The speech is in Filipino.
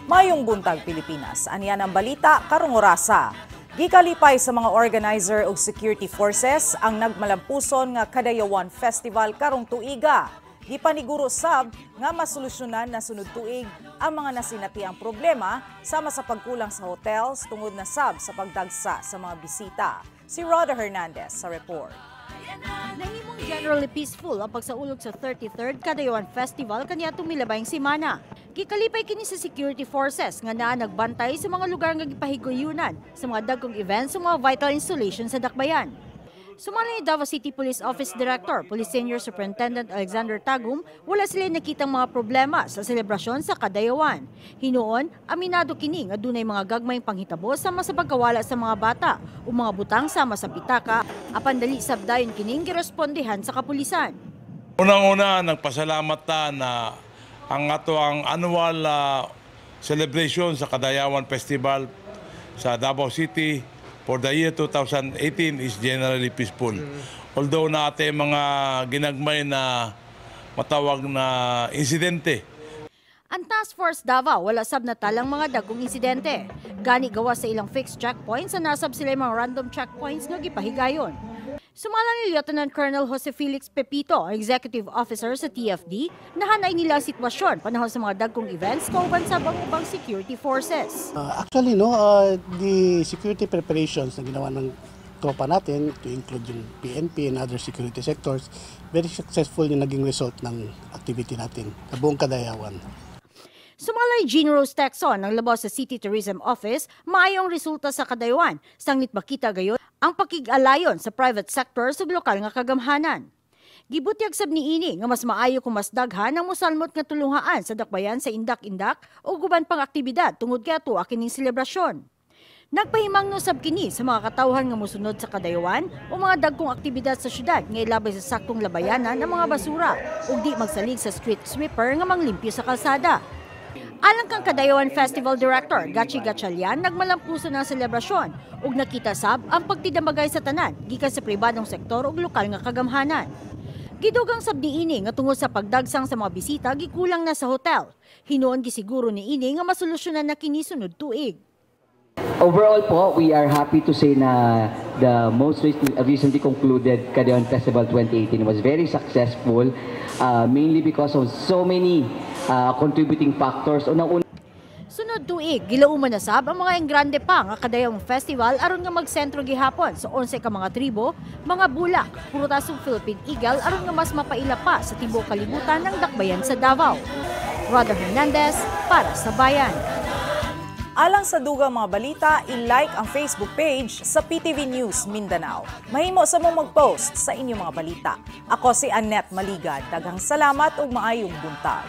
Mayong buntag Pilipinas. Aniyan ang balita karong orasa. Gikalipay sa mga organizer ug security forces ang nagmalampuson nga Kadayawan Festival karong tuiga. Gipaniguro sab nga masolusyonan na sunod tuig ang mga nasinatiang problema sama sa pagkulang sa hotels tungod na sab sa pagdagsa sa mga bisita. Si Roda Hernandez sa report. Nahimong generally peaceful ang pagsaulog sa 33rd Kadayawan Festival kaniya tumilabayng semana. Gikalipay kini sa security forces nga naa nagbantay sa mga lugar nga gipahiguyunan sa mga dagkong events sa mga vital installations sa dakbayan. Sumala ni Davao City Police Office Director, Police Senior Superintendent Alexander Tagum, wala sila nakitang mga problema sa selebrasyon sa Kadayawan. Hinuon, aminado kini nga dunay mga gagmayng panghitabo sama sa pagkawala sa mga bata o mga butang sama sa pitaka, apan dali sabdayon kining girespondihan sa kapulisan. Unang-una, nagpasalamat na ang annual celebration sa Kadayawan Festival sa Davao City for the year 2018 is generally peaceful. Although na ate mga ginagmay na matawag na insidente. Ang Task Force Davao wala sab natalang mga dagkong insidente. Gani gawa sa ilang fixed checkpoints na nasab sila mga random checkpoints nga gipahigayon. Sumala ni Lieutenant Colonel Jose Felix Pepito, Executive Officer sa TFD, nahanay nila ang sitwasyon panahon sa mga dagkong events kauban sa bang-ubang security forces. Actually, the security preparations na ginawa ng tropa natin, to include yung PNP and other security sectors, very successful yung naging result ng activity natin sa buong Kadayawan. Sumalay Jean Rose Texon ng labaw sa City Tourism Office, maayong resulta sa Kadayawan, sanglit makita gayon ang pakig-alayon sa private sector sa lokal nga kagamhanan. Gibutyag sab niini nga mas maayo kung mas daghan ang mosalmot nga tulungaan sa dakbayan sa indak-indak o guban pang aktibidad tungod kay ato kining selebrasyon. Nagpahimangno sab kini sa mga katawhan nga mosunod sa Kadayawan o mga dagkong aktibidad sa syudad nga ilabay sa saktong labayanan ng mga basura ug di magsalig sa street sweeper nga manglimpyo sa kalsada. Alang kang Kadayawan Festival Director, Gachi Gatchalian, nagmalampuso ng selebrasyon ug nakita sab ang pagtidambagay sa tanan gikan sa pribadong sektor ug lokal nga kagamhanan. Gidugang sab niini nga tungod sa pagdagsang sa mga bisita gikulang na sa hotel. Hinuon gisiguro niini nga masolusyonan na kini sunod tuig. Overall po, we are happy to say na the most recently concluded Kadayawan Festival 2018 was very successful, mainly because of so many contributing factors. Sunod tuig, gilauman na sab ang mga engrande pa nga Kadayawan Festival aron nga magsentro gihapon sa 11 ka mga tribo, mga bulak, prutasong Philippine Eagle aron nga mas mapaila pa sa tibuok kalibutan ng dakbayan sa Davao. Roda Hernandez para sa Bayan. Alang sa dugang mga balita, i-like ang Facebook page sa PTV News Mindanao. Mahimo sa mong mag-post sa inyong mga balita. Ako si Annette Maligad. Daghang salamat ug maayong buntag.